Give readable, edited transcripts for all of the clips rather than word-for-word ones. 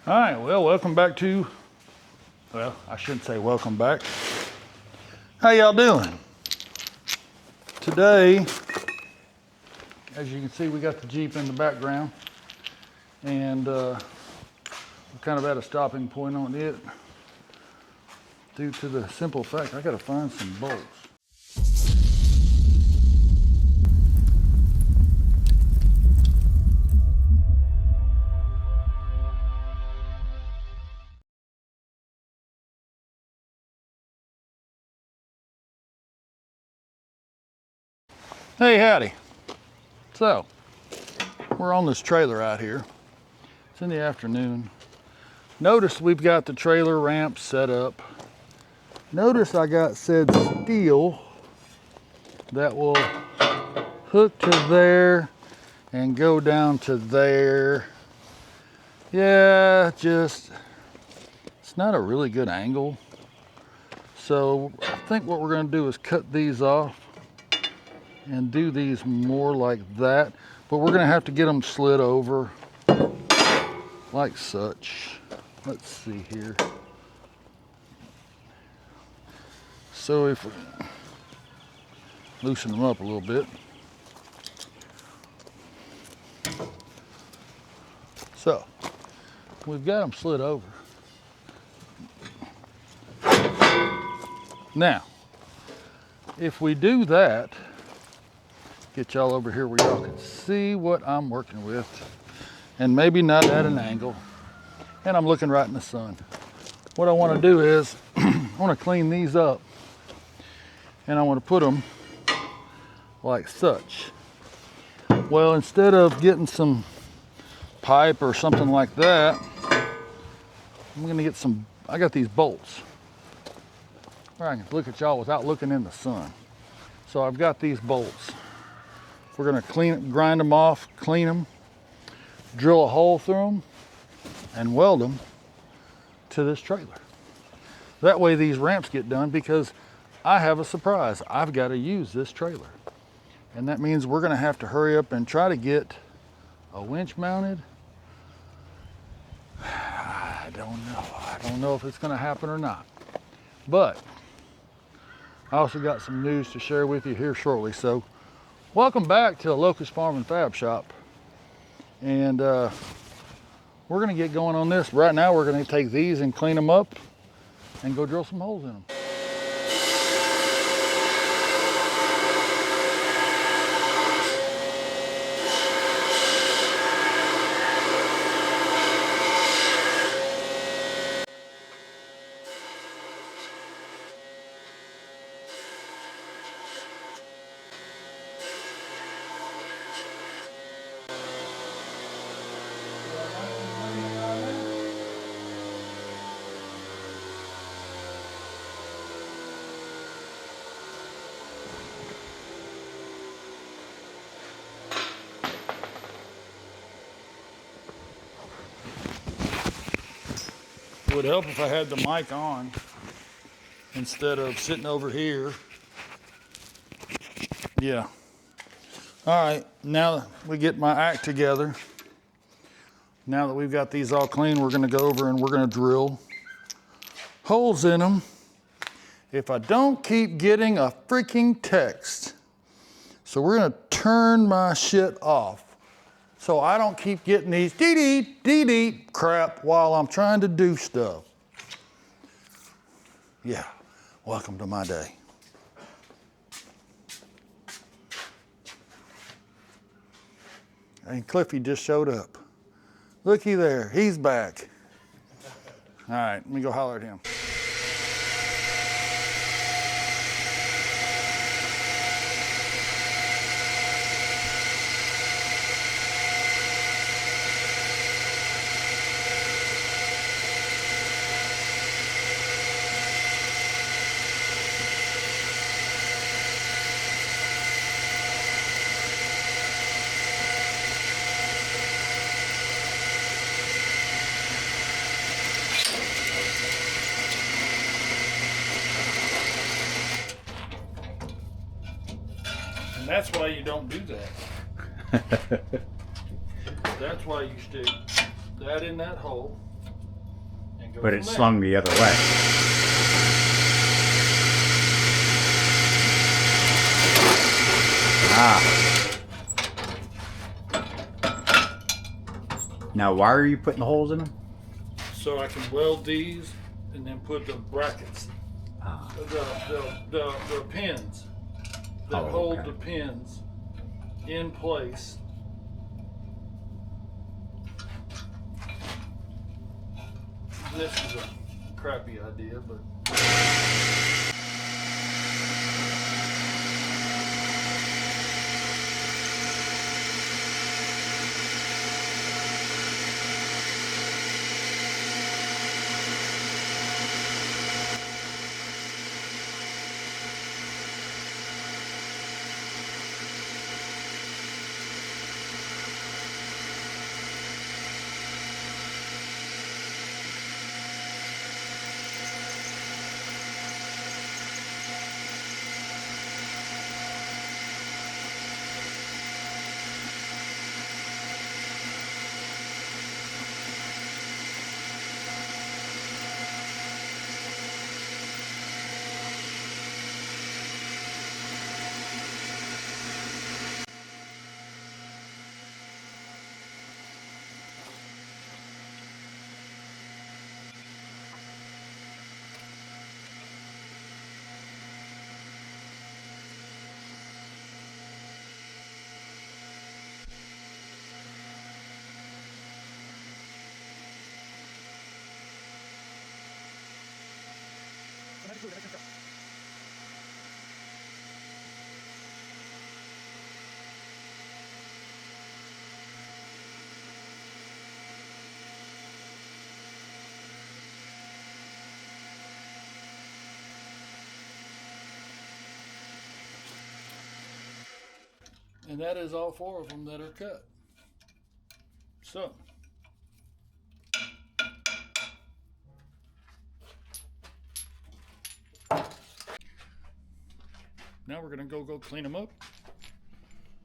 All right, well, welcome back to, well, I shouldn't say welcome back. How y'all doing? Today, as you can see, we got the Jeep in the background, and we're kind of at a stopping point on it due to the simple fact I gotta find some bolts. Hey, howdy. So, we're on this trailer out here. It's in the afternoon. Notice we've got the trailer ramp set up. Notice I got said steel that will hook to there and go down to there. Yeah, it's not a really good angle. So I think what we're gonna do is cut these off and do these more like that, but we're gonna have to get them slid over like such. Let's see here. So if we loosen them up a little bit. So we've got them slid over. Now, if we do that, get y'all over here where y'all can see what I'm working with, and maybe not at an angle, and I'm looking right in the sun. What I want to do is I want to clean these up, and I want to put them like such. Well, instead of getting some pipe or something like that, I'm going to get some, I got these bolts where I can look at y'all without looking in the sun. So I've got these bolts. We're gonna grind them off, clean them, drill a hole through them, and weld them to this trailer. That way these ramps get done, because I have a surprise. I've got to use this trailer. And that means we're gonna have to hurry up and try to get a winch mounted. I don't know if it's gonna happen or not. But I also got some news to share with you here shortly. So welcome back to the Locust Farm and Fab Shop. And we're gonna get going on this. Right now we're gonna take these and clean them up and go drill some holes in them. It would help if I had the mic on instead of sitting over here. Yeah. All right, now that we get my act together, now that we've got these all clean, we're gonna go over and we're gonna drill holes in them. If I don't keep getting a freaking text. So we're gonna turn my shit off, so I don't keep getting these dee-dee crap while I'm trying to do stuff. Yeah, welcome to my day. And Cliffy just showed up. Looky there, he's back. All right, let me go holler at him. And that's why you don't do that. That's why you stick that in that hole. But it slung the other way. Ah. Now, why are you putting the holes in them? So I can weld these and then put the brackets, the pins that hold the pins in place. This is a crappy idea, but and that is all 4 of them that are cut. So now we're gonna go clean them up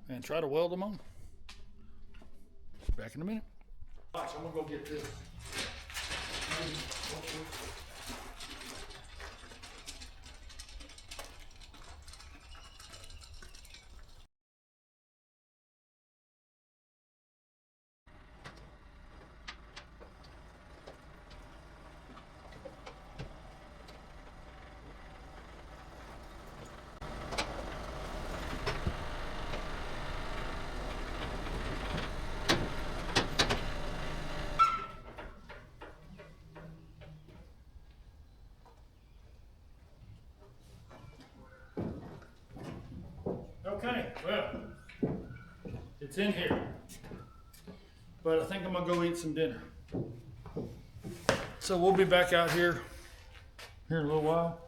and try to weld them on. Back in a minute. Watch, I'm gonna go get this. Okay, well, it's in here, but I think I'm gonna go eat some dinner. So we'll be back out here in a little while.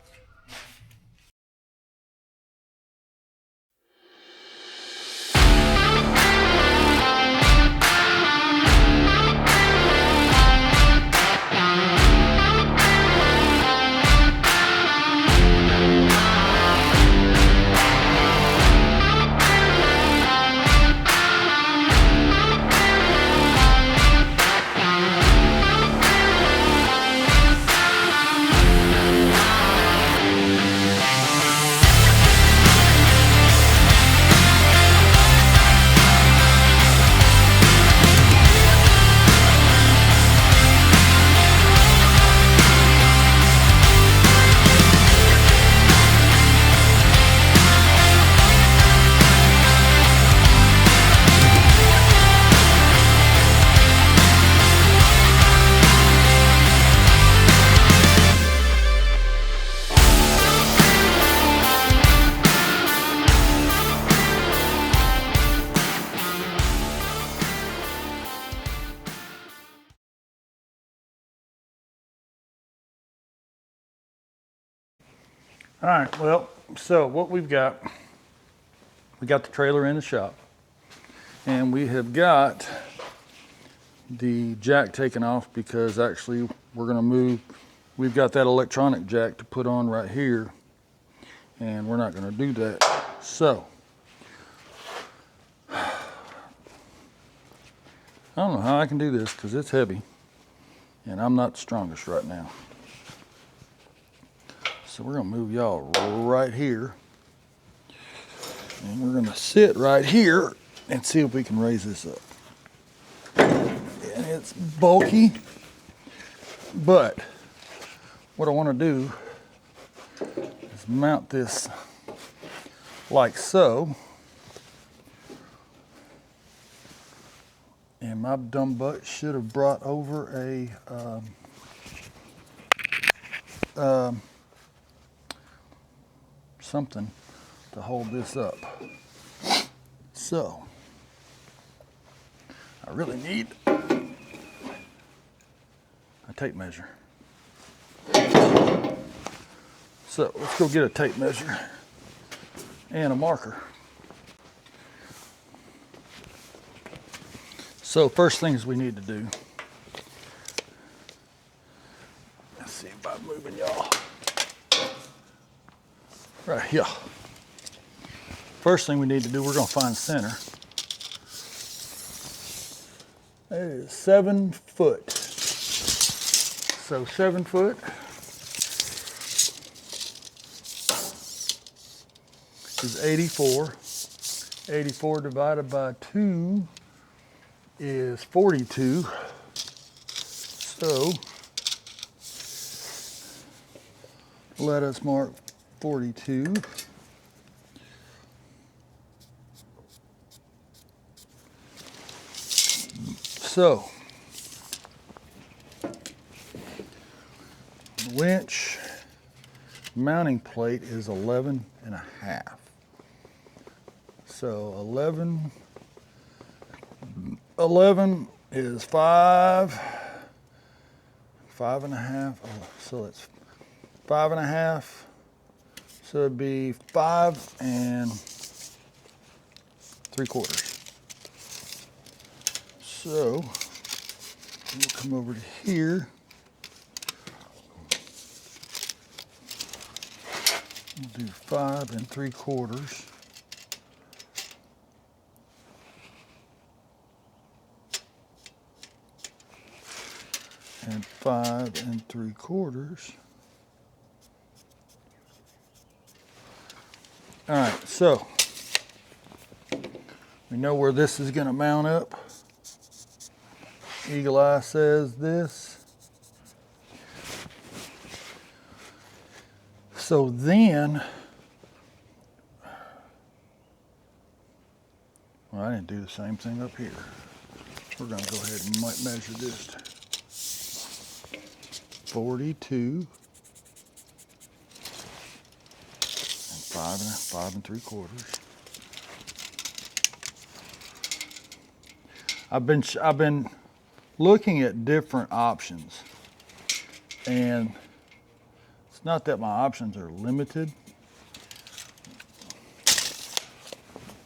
All right, well, so what we got the trailer in the shop, and we have got the jack taken off because actually we're gonna move, we've got that electronic jack to put on right here, and we're not gonna do that. So, I don't know how I can do this because it's heavy, And I'm not the strongest right now. So we're gonna move y'all right here. And we're gonna sit right here and see if we can raise this up. And it's bulky, but what I wanna do is mount this like so. And my dumb butt should have brought over a something to hold this up. So I really need a tape measure. So let's go get a tape measure and a marker. So first things we need to do, let's see if I'm moving y'all. Right here. First thing we need to do, we're gonna find center. It is 7 foot. So 7 foot is 84. 84 divided by 2 is 42. So let us mark 42. So the winch mounting plate is 11 and a half. So 11 is 5 and a half. Oh, so it's 5 and a half. So it'd be 5 3/4. So we'll come over to here. We'll do 5 3/4. And 5 3/4. All right, so we know where this is going to mount up. Eagle Eye says this. So then, well, I didn't do the same thing up here. We're going to go ahead and measure this. 42 and 5 3/4. I've been looking at different options, and it's not that my options are limited.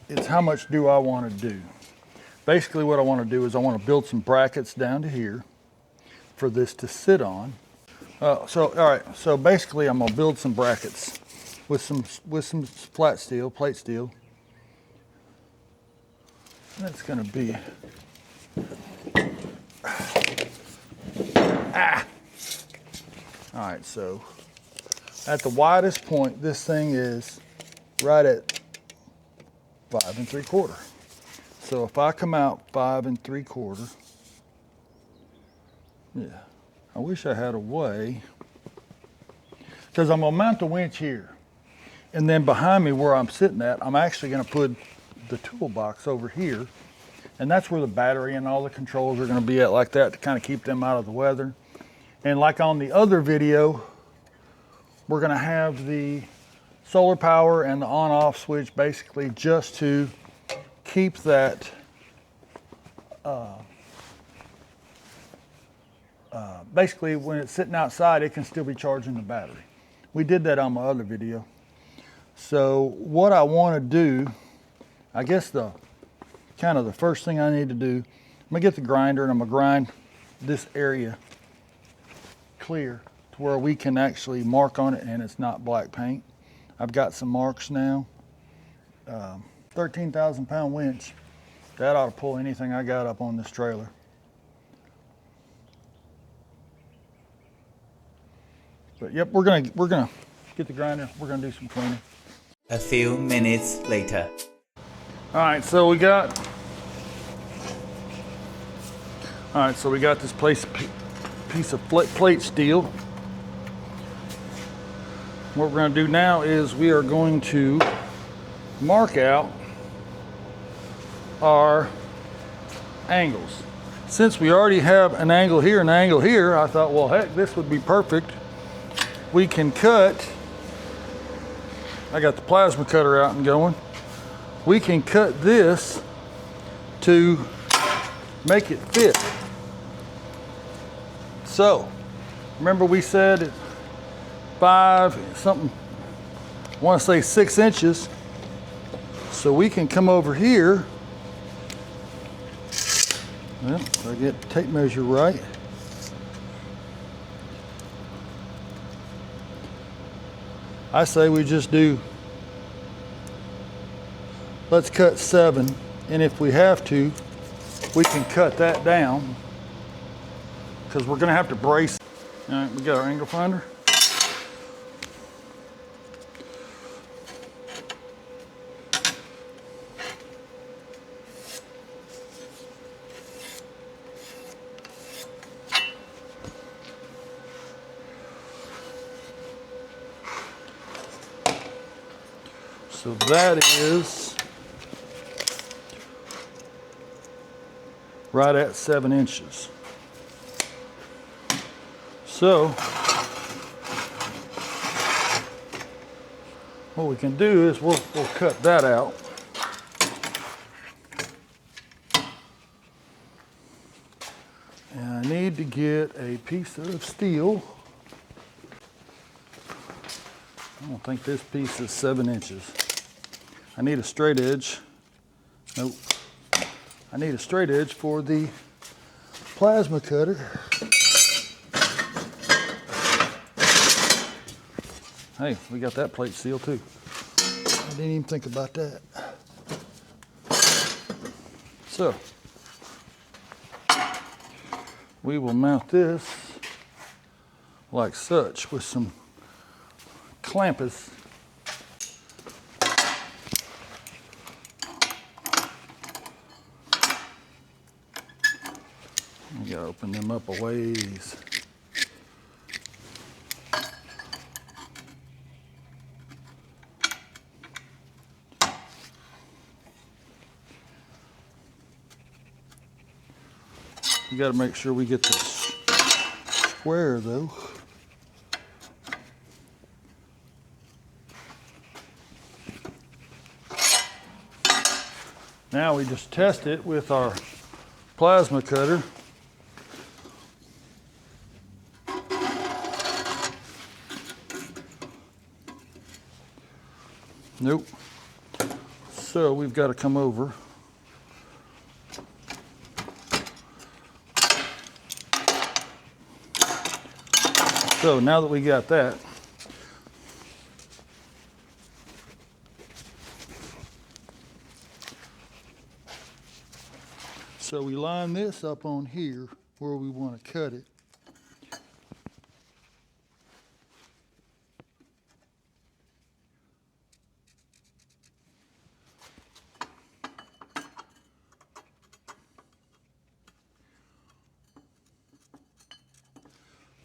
It's how much do I want to do. Basically what I want to do is I want to build some brackets down to here for this to sit on. All right, so basically I'm gonna build some brackets with some flat steel, plate steel. That's gonna be, All right, so at the widest point, this thing is right at 5 3/4. So if I come out 5 3/4, yeah, I wish I had a way, because I'm gonna mount the winch here. And then behind me where I'm sitting at, I'm actually gonna put the toolbox over here. And that's where the battery and all the controls are gonna be at, like that, to kind of keep them out of the weather. And like on the other video, we're gonna have the solar power and the on-off switch basically just to keep that basically when it's sitting outside, it can still be charging the battery. We did that on my other video. So what I want to do, I guess the first thing I need to do, I'm gonna get the grinder and I'm gonna grind this area clear to where we can actually mark on it and it's not black paint. I've got some marks now. 13,000 pound winch, that ought to pull anything I got up on this trailer. But yep, we're gonna get the grinder. We're gonna do some cleaning. A few minutes later. All right, so we got this piece of plate steel. What we're going to do now is we are going to mark out our angles. Since we already have an angle here and an angle here, I thought, well, heck, this would be perfect. We can cut. I got the plasma cutter out and going. We can cut this to make it fit. So, remember we said 5 something, I want to say 6 inches. So we can come over here. Well, if I get the tape measure right. I say we just do, let's cut 7, and if we have to, we can cut that down because we're going to have to brace. All right, we got our angle finder. So that is right at 7 inches. So what we can do is we'll cut that out. And I need to get a piece of steel. I don't think this piece is 7 inches. I need a straight edge. Nope. I need a straight edge for the plasma cutter. Hey, we got that plate steel too. I didn't even think about that. So, we will mount this like such with some clampers. You gotta open them up a ways. You gotta make sure we get this square though. Now we just test it with our plasma cutter. Nope. So we've got to come over. So now that we got that, so we line this up on here where we want to cut it.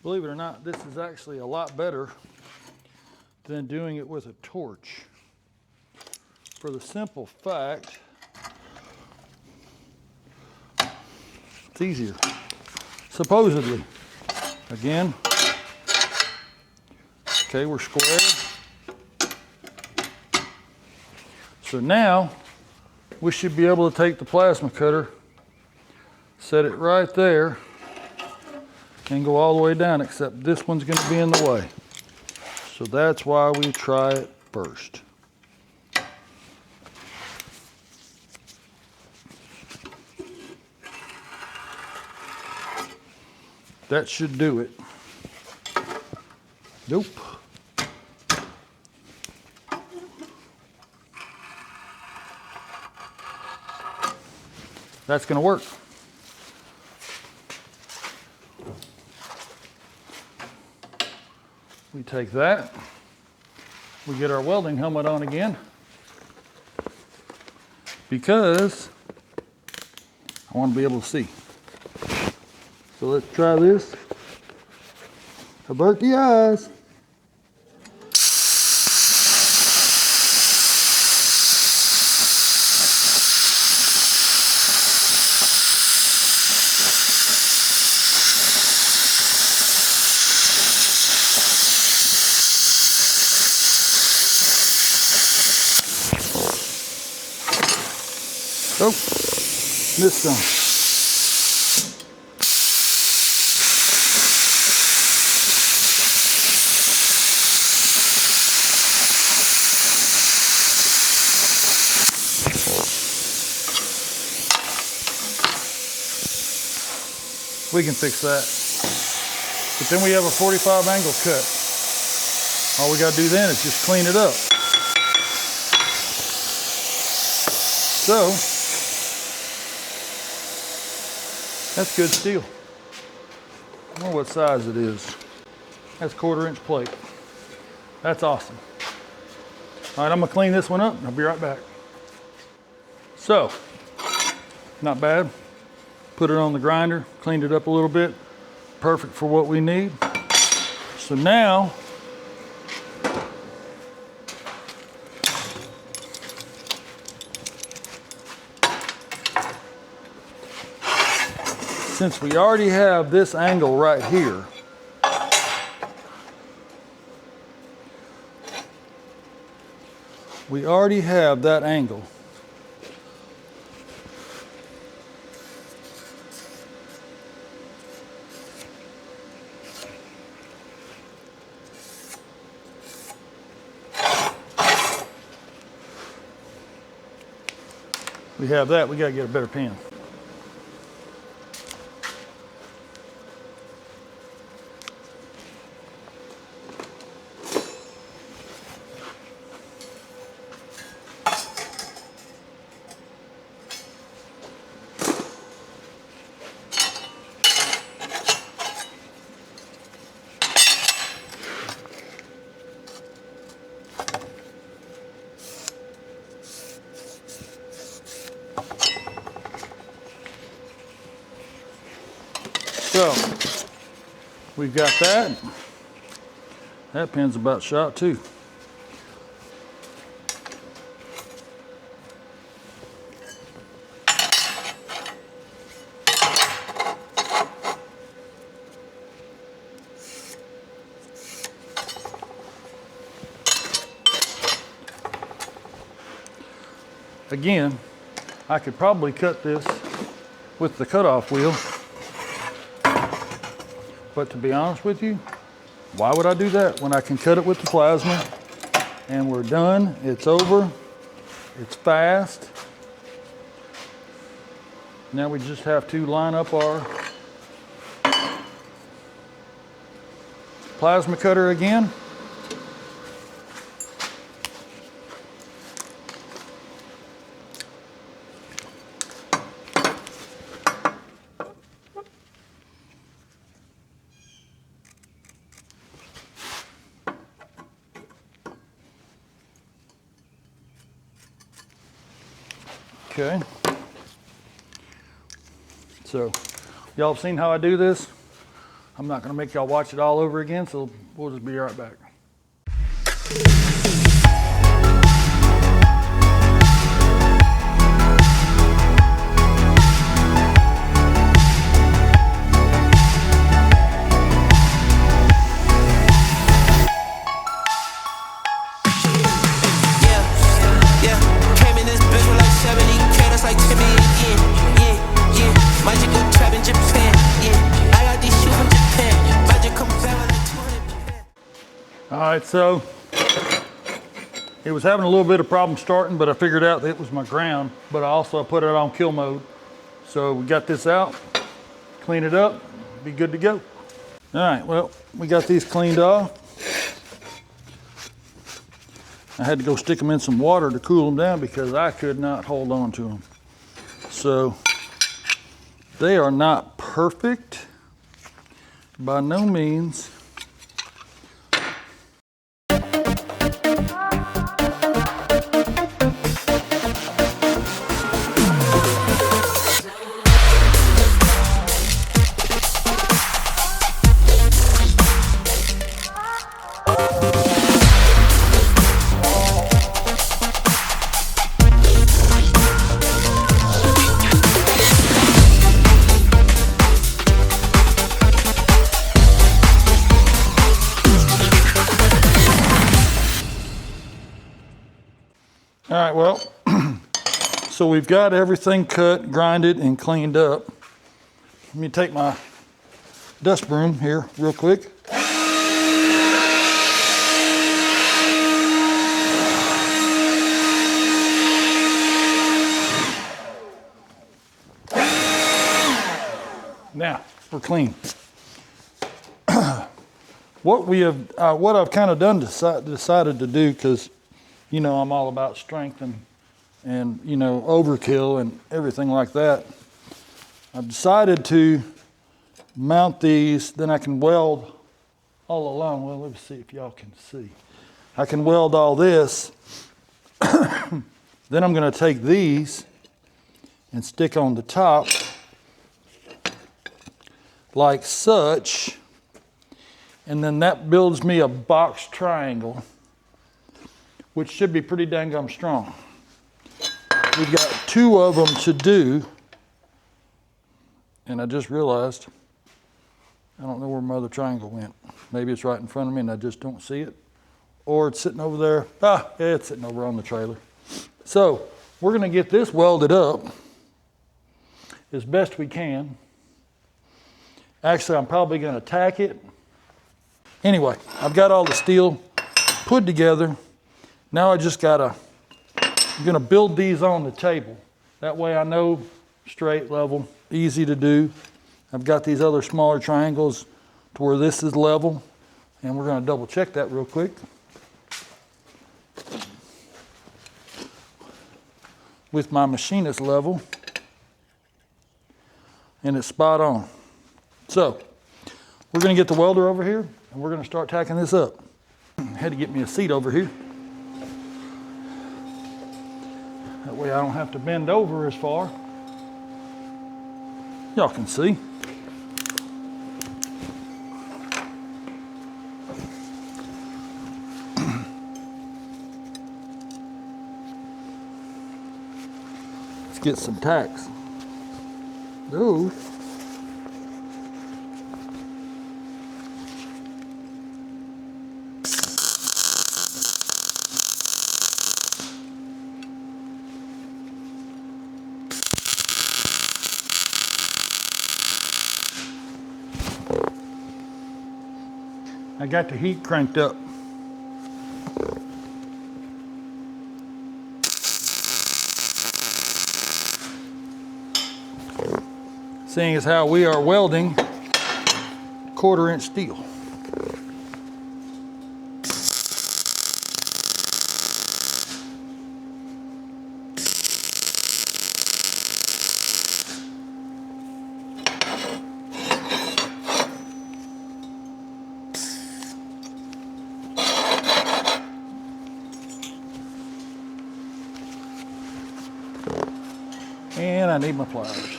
Believe it or not, this is actually a lot better than doing it with a torch. For the simple fact, it's easier. Supposedly. Again. Okay, we're square. So now, we should be able to take the plasma cutter, set it right there, and go all the way down, except this one's going to be in the way. So that's why we try it first. That should do it. Nope. That's going to work. We take that, we get our welding helmet on again, because I want to be able to see. So let's try this. Avert the eyes. Oh, missed some. We can fix that. But then we have a 45 angle cut. All we gotta do then is just clean it up. So, that's good steel. I wonder what size it is. That's 1/4 inch plate. That's awesome. All right, I'm gonna clean this one up and I'll be right back. So, not bad. Put it on the grinder, cleaned it up a little bit. Perfect for what we need. So now, since we already have this angle right here, we already have that angle. We have that, we gotta get a better pen. So, we've got that. That pin's about shot too. Again, I could probably cut this with the cutoff wheel. But to be honest with you, why would I do that when I can cut it with the plasma and we're done, it's over, it's fast. Now we just have to line up our plasma cutter again. Okay, so y'all have seen how I do this. I'm not going to make y'all watch it all over again, so we'll just be right back. All right, so it was having a little bit of problem starting, but I figured out that it was my ground, but I also put it on kill mode. So we got this out, clean it up, be good to go. All right, well, we got these cleaned off. I had to go stick them in some water to cool them down because I could not hold on to them. So they are not perfect by no means. All right, well, so we've got everything cut, grinded, and cleaned up. Let me take my dust broom here real quick. Now, we're clean. What I've kind of done decided to do, because, you know, I'm all about strength and, you know, overkill and everything like that. I've decided to mount these, then I can weld all along. Well, let's see if y'all can see. I can weld all this. Then I'm going to take these and stick on the top like such. And then that builds me a box triangle, which should be pretty dang gum strong. We've got 2 of them to do. And I just realized, I don't know where my other triangle went. Maybe it's right in front of me and I just don't see it. Or it's sitting over there. Yeah, it's sitting over on the trailer. So we're gonna get this welded up as best we can. Actually, I'm probably gonna tack it. Anyway, I've got all the steel put together. Now I'm gonna build these on the table. That way I know straight, level, easy to do. I've got these other smaller triangles to where this is level, and we're gonna double check that real quick. With my machinist level, and it's spot on. So, we're gonna get the welder over here, and we're gonna start tacking this up. I had to get me a seat over here. That way I don't have to bend over as far. Y'all can see. Let's get some tacks. Ooh. I got the heat cranked up. Seeing as how we are welding 1/4-inch steel. And I need my pliers.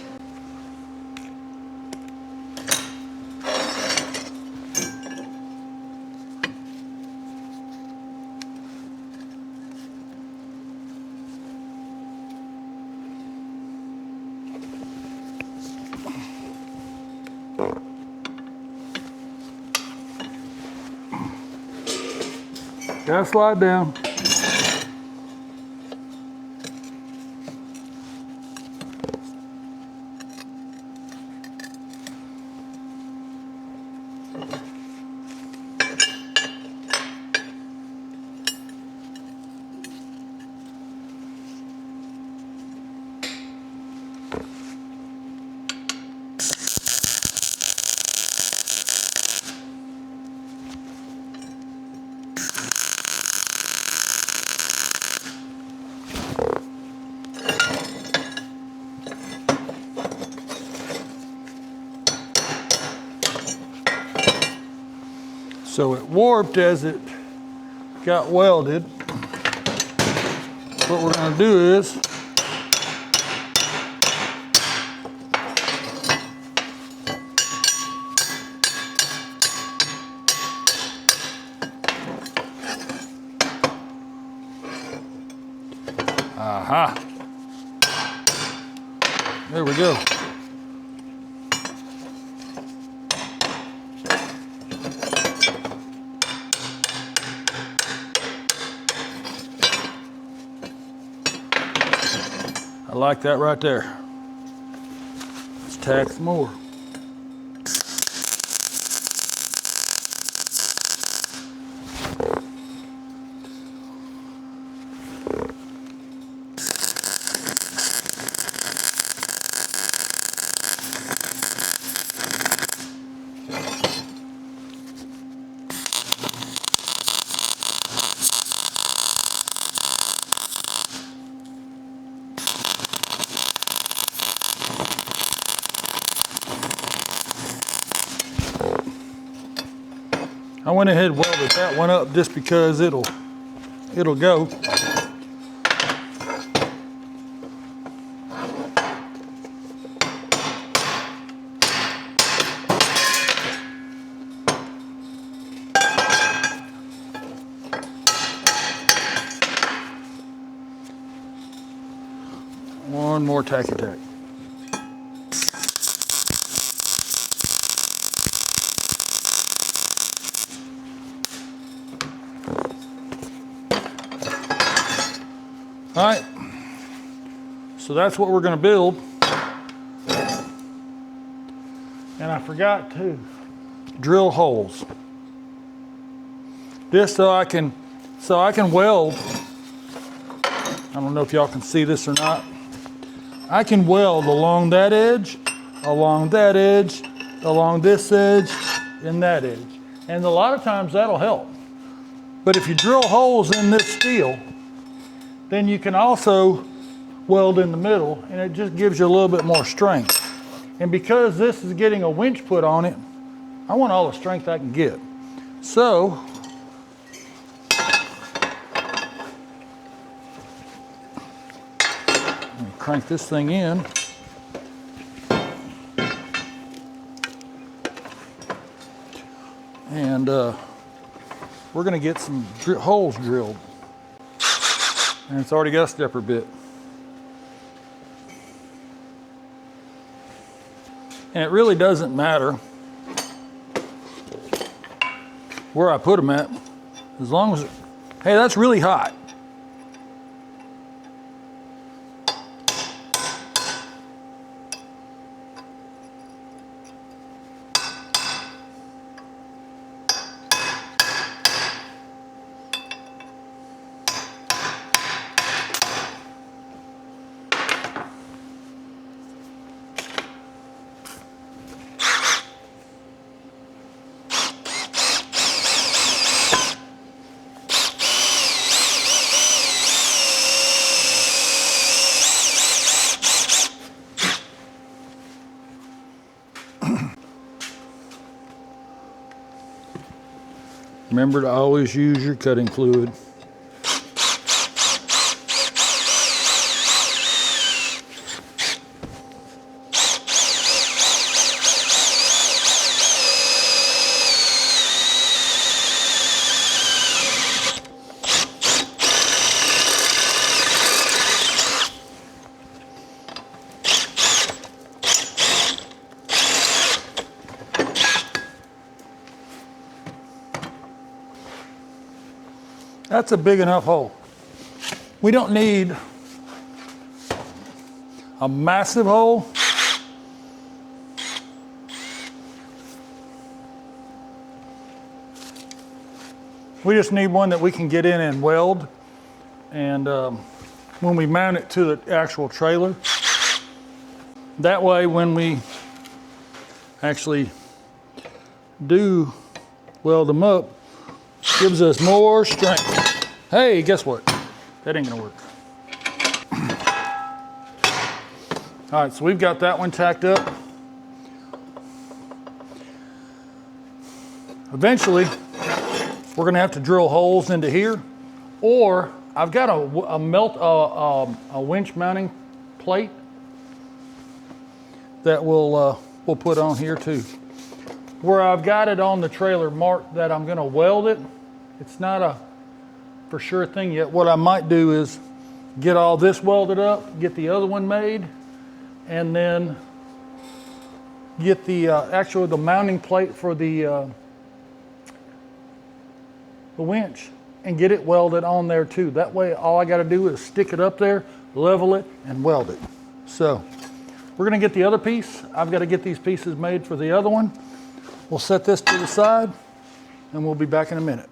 Gotta slide down. So it warped as it got welded. What we're going to do is there we go. like that right there. Let's tack some more. I went ahead and welded that one up just because it'll go. One more tacky tack. All right, so that's what we're going to build. And I forgot to drill holes. Just so I can weld. I don't know if y'all can see this or not. I can weld along that edge, along that edge, along this edge, and that edge. And a lot of times that'll help. But if you drill holes in this steel, then you can also weld in the middle, and it just gives you a little bit more strength. And because this is getting a winch put on it, I want all the strength I can get. So, let me crank this thing in. And we're gonna get some holes drilled. And it's already got a stepper bit. And it really doesn't matter where I put them at, as long as, hey, that's really hot. Remember to always use your cutting fluid. That's a big enough hole. We don't need a massive hole. We just need one that we can get in and weld. And when we mount it to the actual trailer, that way when we actually do weld them up, gives us more strength. Hey, guess what? That ain't gonna work. All right, so we've got that one tacked up. Eventually, we're gonna have to drill holes into here, or I've got a winch mounting plate that we'll put on here too. Where I've got it on the trailer marked that I'm gonna weld it, it's not a for sure thing yet. What I might do is get all this welded up, get the other one made, and then get the the mounting plate for the winch and get it welded on there too. That way all I gotta do is stick it up there, level it, and weld it. So we're gonna get the other piece. I've got to get these pieces made for the other one. We'll set this to the side and we'll be back in a minute.